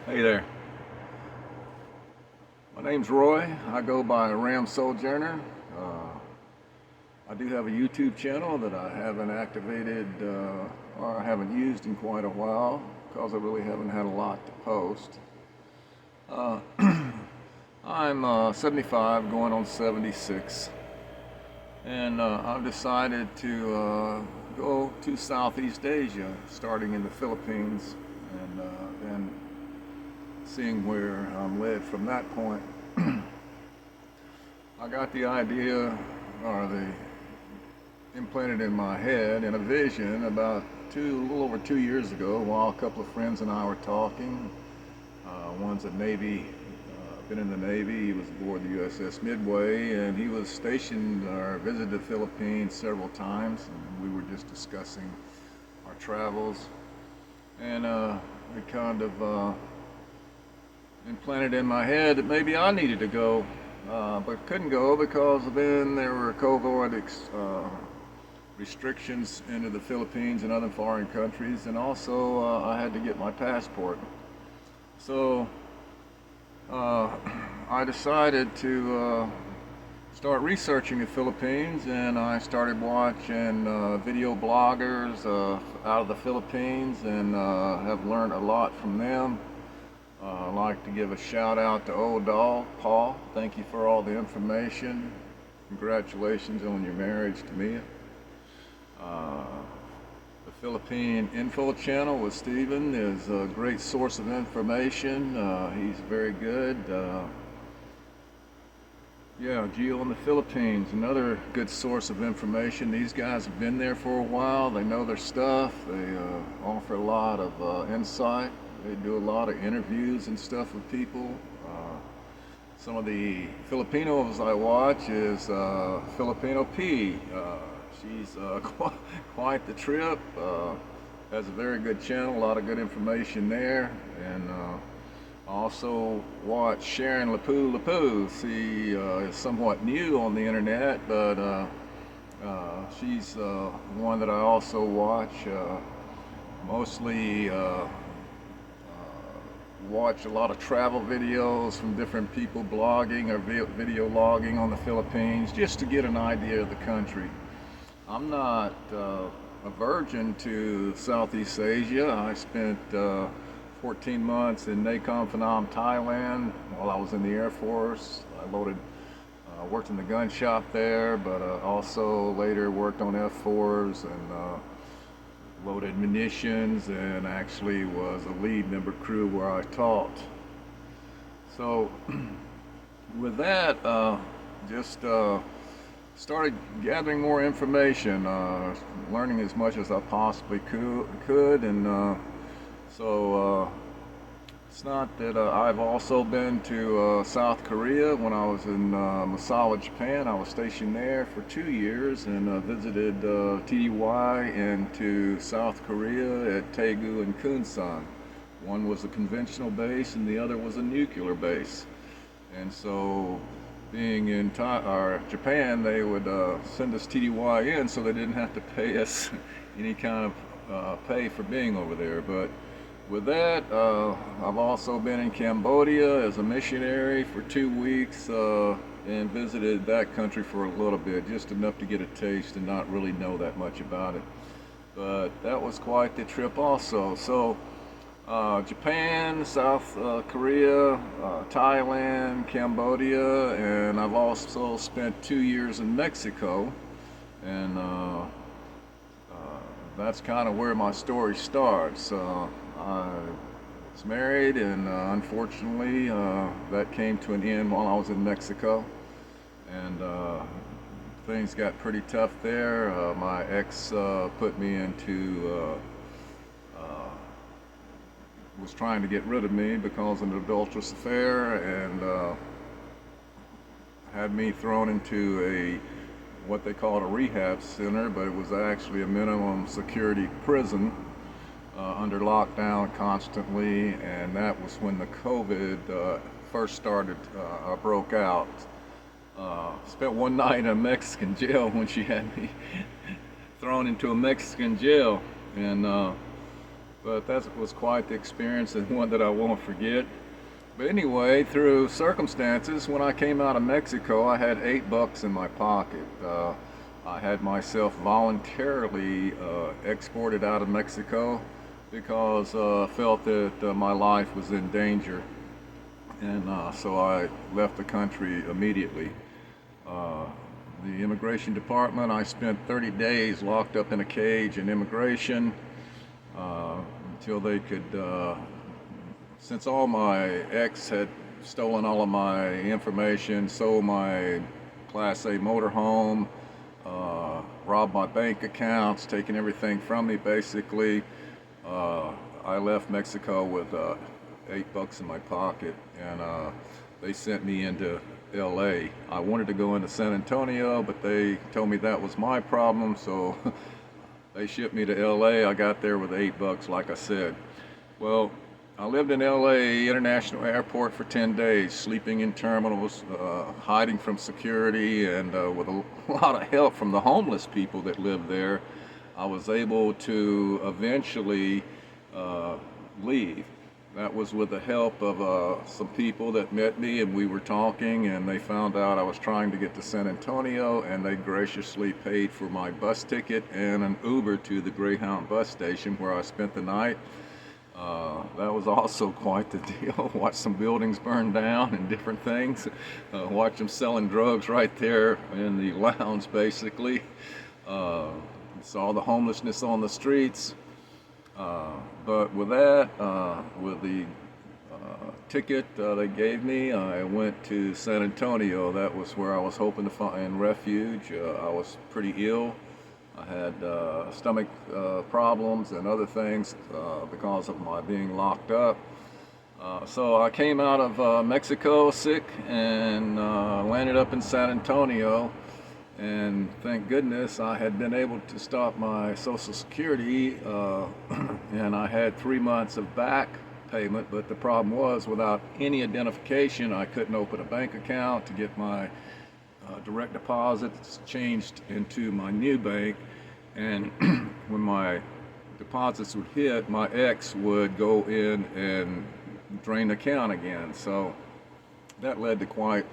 Hey there, my name's Roy. I go by Ram Sojourner. Uh, I do have a YouTube channel that I haven't activated or I haven't used in quite a while because I really haven't had a lot to post. Uh, I'm 75 going on 76, and I've decided to go to Southeast Asia, starting in the Philippines and then seeing where I'm led from that point. I got the idea, or the implanted in my head in a vision about a little over 2 years ago, while a couple of friends and I were talking. One's a Navy, been in the Navy. He was aboard the USS Midway, and he was stationed or visited the Philippines several times. And we were just discussing our travels, and we kind of implanted in my head that maybe I needed to go, but couldn't go because then there were COVID restrictions into the Philippines and other foreign countries, and also I had to get my passport. So I decided to start researching the Philippines, and I started watching video bloggers out of the Philippines, and have learned a lot from them. I'd like to give a shout out to Old Doll, Paul. Thank you for all the information. Congratulations on your marriage to Mia. The Philippine Info Channel with Steven is a great source of information. He's very good. Yeah, Geo in the Philippines, another good source of information. These guys have been there for a while. They know their stuff. They offer a lot of insight. They do a lot of interviews and stuff with people. Some of the Filipinos I watch is Filipino P. She's quite the trip. Has a very good channel, a lot of good information there. And I also watch Sharon Lapoo. She is somewhat new on the internet, but she's one that I also watch. Mostly watch a lot of travel videos from different people blogging or video logging on the Philippines, just to get an idea of the country. I'm not a virgin to Southeast Asia. I spent 14 months in Nakhon Phanom, Thailand while I was in the Air Force. I worked in the gun shop there, but also later worked on F4s and loaded munitions, and actually was a lead member crew where I taught. So with that, just started gathering more information, learning as much as I possibly could, and so it's not that I've also been to South Korea. When I was in Misawa, Japan, I was stationed there for 2 years and visited TDY and to South Korea at Daegu and Kunsan. One was a conventional base and the other was a nuclear base. And so being in Japan, they would send us TDY in so they didn't have to pay us any kind of pay for being over there. But with that, I've also been in Cambodia as a missionary for 2 weeks and visited that country for a little bit, just enough to get a taste and not really know that much about it. But that was quite the trip also. So Japan, South Korea, Thailand, Cambodia, and I've also spent 2 years in Mexico, and that's kind of where my story starts. I was married, and unfortunately that came to an end while I was in Mexico, and things got pretty tough there. My ex put me into was trying to get rid of me because of an adulterous affair, and had me thrown into what they called a rehab center, but it was actually a minimum security prison under lockdown constantly. And that was when the COVID first started, broke out. Spent one night in a Mexican jail when she had me thrown into a Mexican jail, and But that was quite the experience and one that I won't forget. But anyway, through circumstances, when I came out of Mexico, I had $8 in my pocket. I had myself voluntarily exported out of Mexico because I felt that my life was in danger. And so I left the country immediately. Uh, the immigration department, I spent 30 days locked up in a cage in immigration uh, until they could, since all my ex had stolen all of my information, sold my Class A motorhome, robbed my bank accounts, taken everything from me basically. I left Mexico with $8 in my pocket, and they sent me into LA. I wanted to go into San Antonio, but they told me that was my problem, so they shipped me to LA. I got there with $8, like I said. Well, I lived in LA International Airport for 10 days, sleeping in terminals, hiding from security, and with a lot of help from the homeless people that lived there, I was able to eventually leave. That was with the help of some people that met me, and we were talking, and they found out I was trying to get to San Antonio, and they graciously paid for my bus ticket and an Uber to the Greyhound bus station where I spent the night. That was also quite the deal. Watch some buildings burn down and different things. Watch them selling drugs right there in the lounge, basically. Saw the homelessness on the streets. But with that, with the ticket they gave me, I went to San Antonio. That was where I was hoping to find refuge. I was pretty ill. I had stomach problems and other things because of my being locked up. So I came out of Mexico sick and landed up in San Antonio. And thank goodness I had been able to stop my Social Security, and I had 3 months of back payment. But the problem was, without any identification, I couldn't open a bank account to get my direct deposits changed into my new bank. And when my deposits would hit, my ex would go in and drain the account again. So that led to quite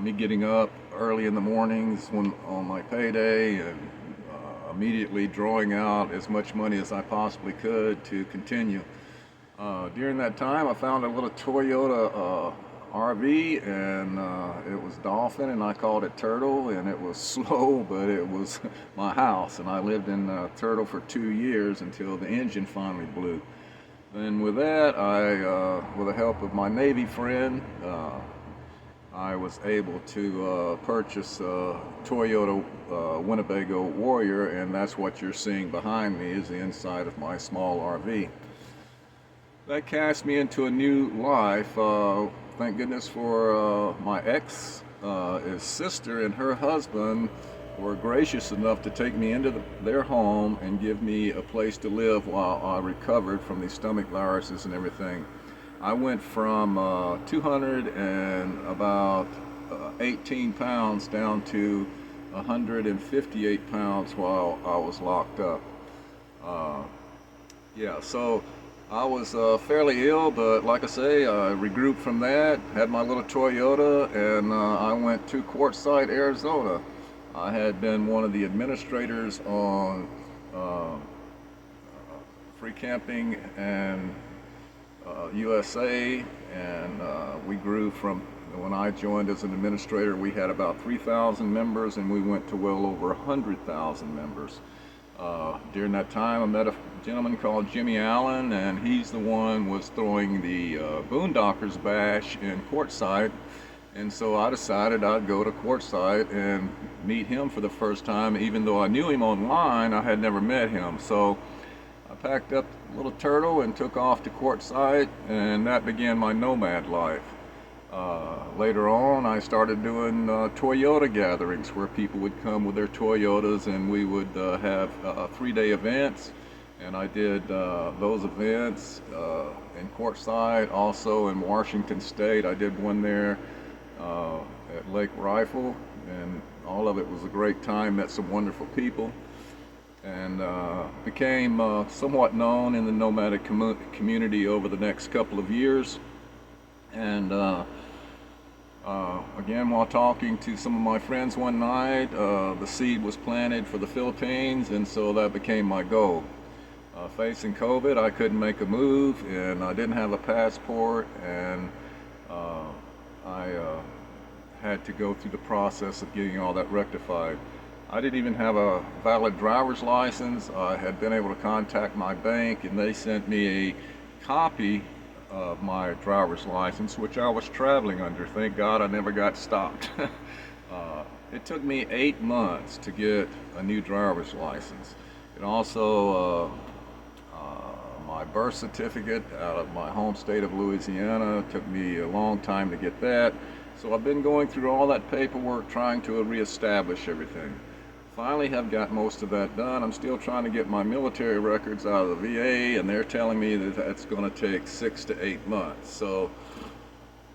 me getting up early in the mornings on my payday and immediately drawing out as much money as I possibly could to continue. During that time, I found a little Toyota RV, and it was Dolphin, and I called it Turtle, and it was slow, but it was my house, and I lived in Turtle for 2 years until the engine finally blew. Then with that, with the help of my Navy friend, I was able to purchase a Toyota Winnebago Warrior, and that's what you're seeing behind me is the inside of my small RV. That cast me into a new life. Thank goodness for my ex, his sister and her husband were gracious enough to take me into their home and give me a place to live while I recovered from these stomach viruses and everything. I went from 200 and about 18 pounds down to 158 pounds while I was locked up. So I was fairly ill, but like I say, I regrouped from that, had my little Toyota, and I went to Quartzsite, Arizona. I had been one of the administrators on free camping and USA, and we grew from, when I joined as an administrator, we had about 3,000 members, and we went to well over 100,000 members. During that time, I met a gentleman called Jimmy Allen, and he's the one was throwing the Boondockers Bash in Quartzsite, and so I decided I'd go to Quartzsite and meet him for the first time. Even though I knew him online, I had never met him. So I packed up a little Turtle and took off to Quartzsite, and that began my nomad life. Later on, I started doing Toyota gatherings where people would come with their Toyotas, and we would have 3-day events. And I did those events in Quartzsite, also in Washington State. I did one there at Lake Rifle, and all of it was a great time. Met some wonderful people. and became somewhat known in the nomadic community over the next couple of years. And again, while talking to some of my friends one night, the seed was planted for the Philippines, and so that became my goal. Facing COVID, I couldn't make a move, and I didn't have a passport, and I had to go through the process of getting all that rectified. I didn't even have a valid driver's license. I had been able to contact my bank, and they sent me a copy of my driver's license, which I was traveling under. Thank God I never got stopped. It took me 8 months to get a new driver's license. And also my birth certificate out of my home state of Louisiana. It took me a long time to get that. So I've been going through all that paperwork trying to reestablish everything. Finally have got most of that done. I'm still trying to get my military records out of the VA, and they're telling me that that's going to take 6 to 8 months. So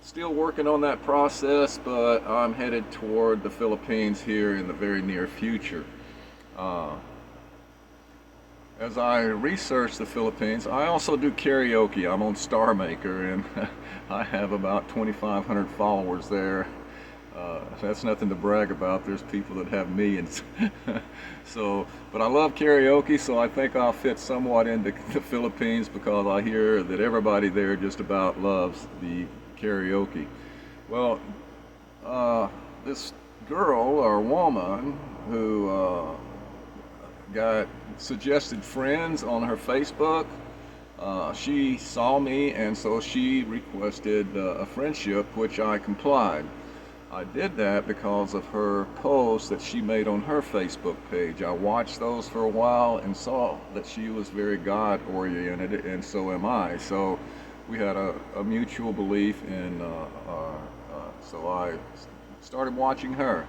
still working on that process, but I'm headed toward the Philippines here in the very near future. As I research the Philippines, I also do karaoke. I'm on Star Maker, and I have about 2,500 followers there. That's nothing to brag about. There's people that have millions. But I love karaoke, so I think I'll fit somewhat into the Philippines, because I hear that everybody there just about loves the karaoke. Well, this girl or woman who got suggested friends on her Facebook, she saw me, and so she requested a friendship, which I complied. I did that because of her post that she made on her Facebook page. I watched those for a while and saw that she was very God-oriented, and so am I. So we had a mutual belief in, so I started watching her.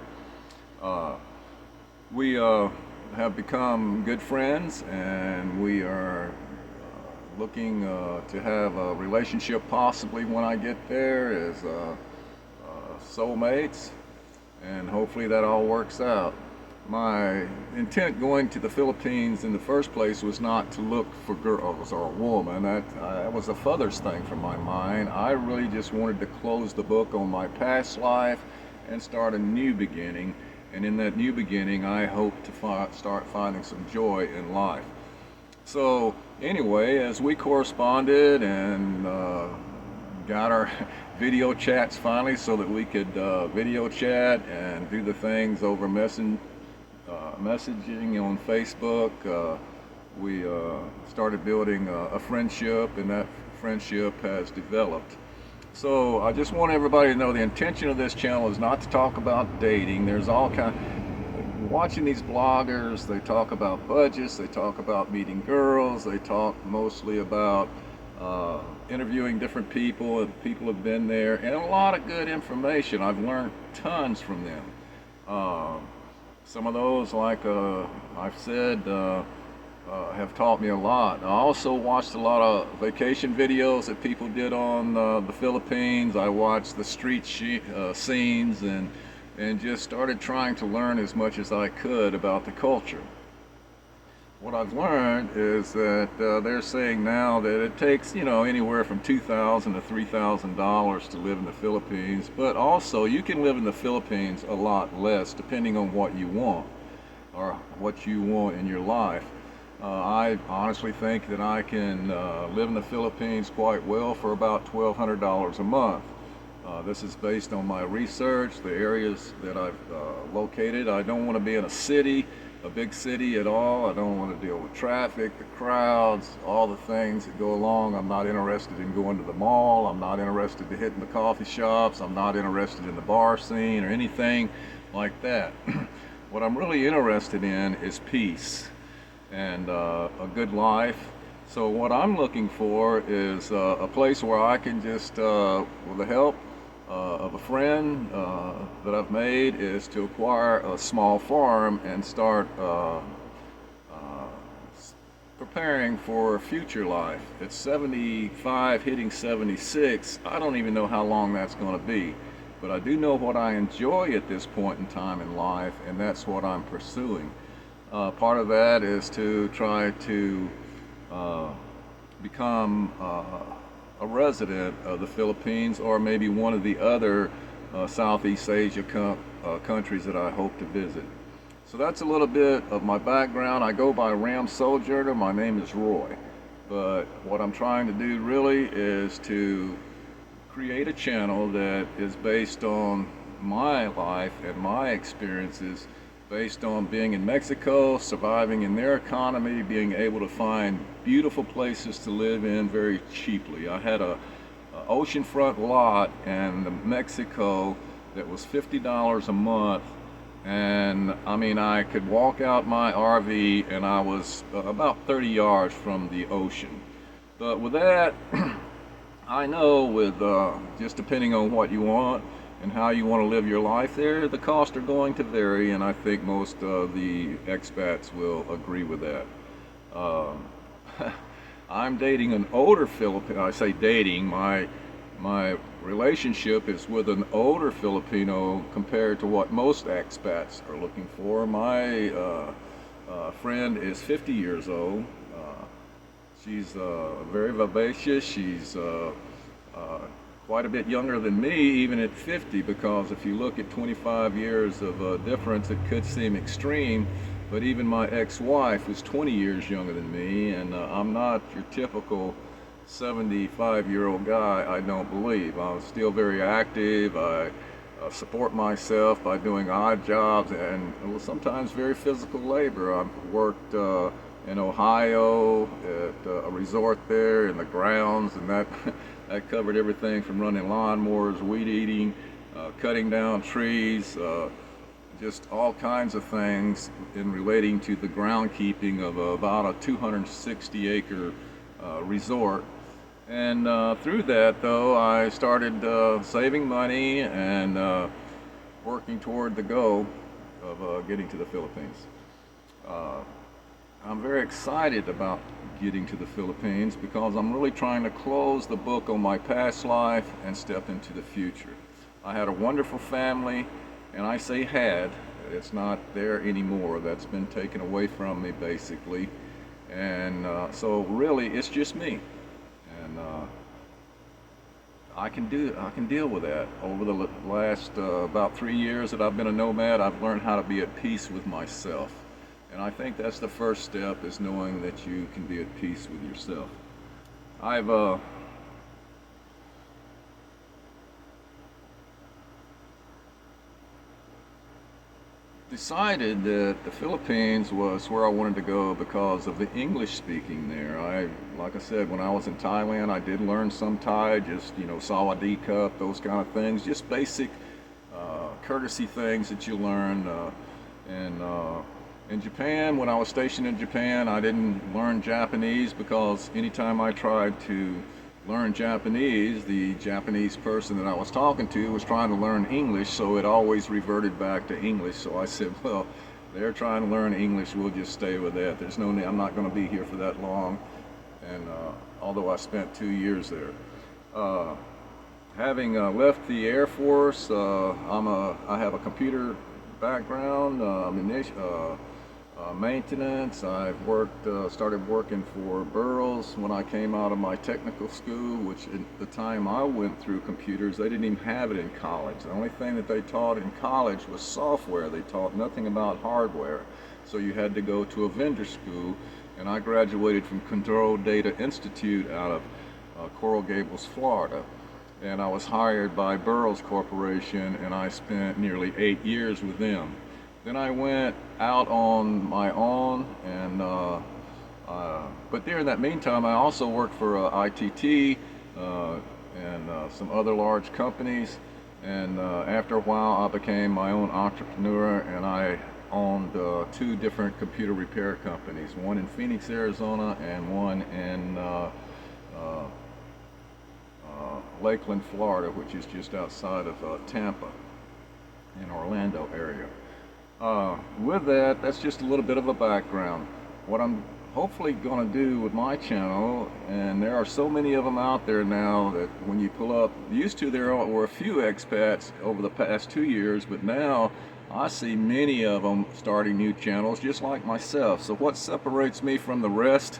We have become good friends, and we are looking to have a relationship possibly when I get there as soulmates, and hopefully that all works out. My intent going to the Philippines in the first place was not to look for girls or a woman. That was a furthest thing from my mind. I really just wanted to close the book on my past life and start a new beginning. And in that new beginning, I hope to start finding some joy in life. So anyway, as we corresponded and got our video chats finally so that we could video chat and do the things over messaging on Facebook, we started building a friendship, and that friendship has developed. So I just want everybody to know the intention of this channel is not to talk about dating. There's all kind of, watching these bloggers, they talk about budgets, they talk about meeting girls, they talk mostly about interviewing different people, and people have been there, and a lot of good information. I've learned tons from them. Some of those, like I've said, have taught me a lot. I also watched a lot of vacation videos that people did on the Philippines. I watched the street scenes and just started trying to learn as much as I could about the culture. What I've learned is that they're saying now that it takes, anywhere from $2,000 to $3,000 to live in the Philippines, but also you can live in the Philippines a lot less depending on what you want or what you want in your life. I honestly think that I can live in the Philippines quite well for about $1,200 a month. This is based on my research, the areas that I've located. I don't want to be in a big city at all. I don't want to deal with traffic, the crowds, all the things that go along. I'm not interested in going to the mall. I'm not interested in hitting the coffee shops. I'm not interested in the bar scene or anything like that. What I'm really interested in is peace and a good life. So what I'm looking for is a place where I can just, with the help of a friend that I've made, is to acquire a small farm and start preparing for future life. It's 75, hitting 76. I don't even know how long that's going to be, but I do know what I enjoy at this point in time in life, and that's what I'm pursuing. Part of that is to try to uh, become a resident of the Philippines, or maybe one of the other Southeast Asia countries that I hope to visit. So that's a little bit of my background. I go by Ram Sojourner. My name is Roy. But what I'm trying to do really is to create a channel that is based on my life and my experiences, based on being in Mexico, surviving in their economy, being able to find beautiful places to live in very cheaply. I had a oceanfront lot in Mexico that was $50 a month, and I mean, I could walk out my RV and I was about 30 yards from the ocean. But with that, I know with just depending on what you want and how you want to live your life there, the costs are going to vary, and I think most of the expats will agree with that. I'm dating an older Filipino. I say dating, my relationship is with an older Filipino compared to what most expats are looking for. My friend is 50 years old. She's very vivacious. She's quite a bit younger than me, even at 50, because if you look at 25 years of difference, it could seem extreme. But even my ex-wife was 20 years younger than me, and I'm not your typical 75-year-old guy, I don't believe. I'm still very active. I support myself by doing odd jobs and sometimes very physical labor. I've worked in Ohio at a resort there in the grounds, and that that covered everything from running lawnmowers, weed eating, cutting down trees, just all kinds of things in relating to the groundkeeping of about a 260-acre resort. And through that, though, I started saving money and working toward the goal of getting to the Philippines. I'm very excited about getting to the Philippines because I'm really trying to close the book on my past life and step into the future. I had a wonderful family, and I say had, it's not there anymore. That's been taken away from me, basically. And so really, it's just me. And I can deal with that. Over the last about 3 years that I've been a nomad, I've learned how to be at peace with myself. And I think that's the first step, is knowing that you can be at peace with yourself. I've decided that the Philippines was where I wanted to go because of the English speaking there. Like I said, when I was in Thailand, I did learn some Thai, just, sawadee cup, those kind of things, just basic courtesy things that you learn. And in Japan, when I was stationed in Japan, I didn't learn Japanese because anytime I tried to learn Japanese, the Japanese person that I was talking to was trying to learn English, so it always reverted back to English. So I said, well, they're trying to learn English, we'll just stay with that. There's no need, I'm not going to be here for that long. And although I spent 2 years there. Having left the Air Force, I have a computer background, maintenance. I've started working for Burroughs when I came out of my technical school, which at the time I went through computers, they didn't even have it in college. The only thing that they taught in college was software. They taught nothing about hardware. So you had to go to a vendor school, and I graduated from Control Data Institute out of Coral Gables, Florida. And I was hired by Burroughs Corporation, and I spent nearly 8 years with them. Then I went out on my own, and but during that meantime, I also worked for ITT and some other large companies. And after a while, I became my own entrepreneur, and I owned 2 different computer repair companies, one in Phoenix, Arizona, and one in Lakeland, Florida, which is just outside of Tampa, in Orlando area. With that, that's just a little bit of a background. What I'm hopefully going to do with my channel, and there are so many of them out there now that when you pull up, used to there were a few expats over the past 2 years, but now I see many of them starting new channels just like myself. So what separates me from the rest?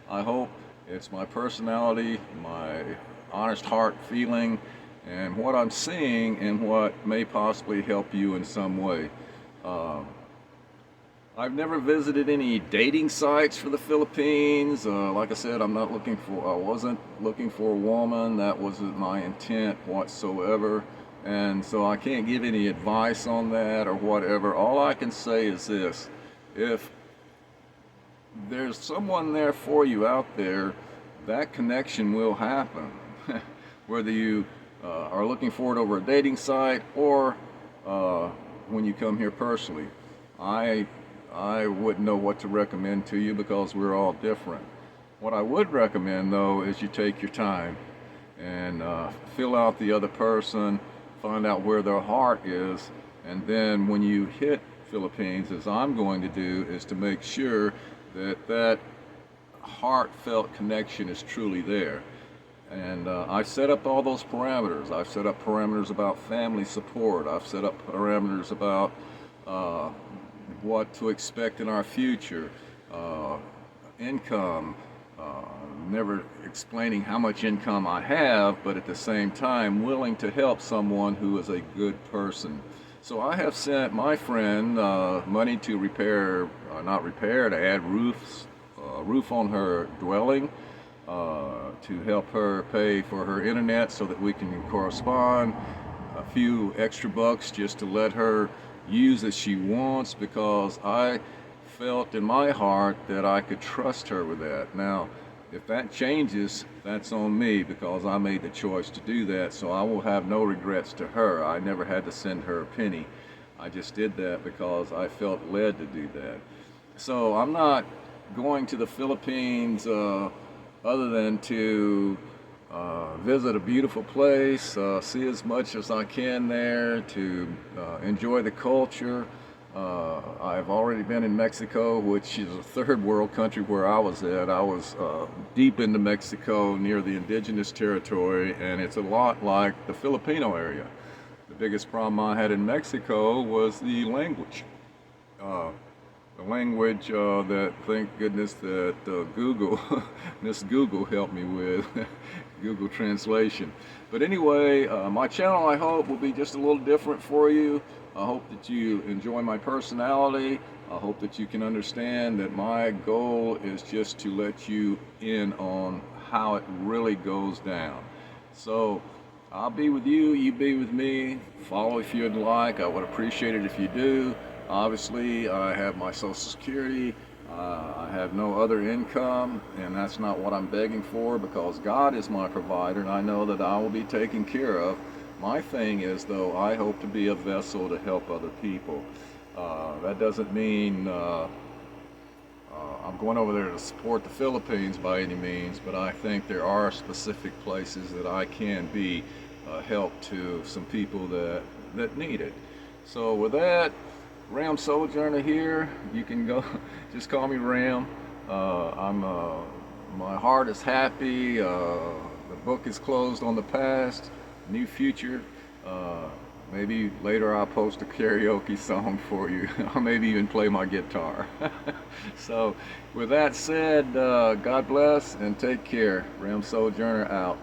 I hope it's my personality, my honest heart feeling, and what I'm seeing and what may possibly help you in some way. I've never visited any dating sites for the Philippines. Like I said, I wasn't looking for a woman. That wasn't my intent whatsoever. And so I can't give any advice on that or whatever. All I can say is this: if there's someone there for you out there, that connection will happen. Whether you are looking for it over a dating site or when you come here personally. I wouldn't know what to recommend to you because we're all different. What I would recommend though is you take your time and fill out the other person, find out where their heart is, and then when you hit Philippines, as I'm going to do, is to make sure that that heartfelt connection is truly there. And I've set up all those parameters. I've set up parameters about family support. I've set up parameters about what to expect in our future, income, never explaining how much income I have, but at the same time willing to help someone who is a good person. So I have sent my friend money to repair, to add roof on her dwelling, to help her pay for her internet so that we can correspond, a few extra bucks just to let her use as she wants, because I felt in my heart that I could trust her with that. Now, if that changes, that's on me because I made the choice to do that, so I will have no regrets to her. I never had to send her a penny. I just did that because I felt led to do that. So I'm not going to the Philippines other than to visit a beautiful place, see as much as I can there, to enjoy the culture. I've already been in Mexico, which is a third world country where I was at. I was deep into Mexico near the indigenous territory, and it's a lot like the Filipino area. The biggest problem I had in Mexico was the language. That, thank goodness that Google, Miss Google helped me with, Google Translation. But anyway, my channel, I hope, will be just a little different for you. I hope that you enjoy my personality. I hope that you can understand that my goal is just to let you in on how it really goes down. So I'll be with you, you be with me. Follow if you'd like. I would appreciate it if you do. Obviously, I have my Social Security. I have no other income, and that's not what I'm begging for, because God is my provider, and I know that I will be taken care of. My thing is, though, I hope to be a vessel to help other people. That doesn't mean I'm going over there to support the Philippines by any means, but I think there are specific places that I can be help to some people that need it. So with that, Ram Sojourner here. You can go, just call me Ram. My heart is happy. The book is closed on the past, new future. Maybe later I'll post a karaoke song for you. I'll maybe even play my guitar. So with that said, God bless and take care. Ram Sojourner out.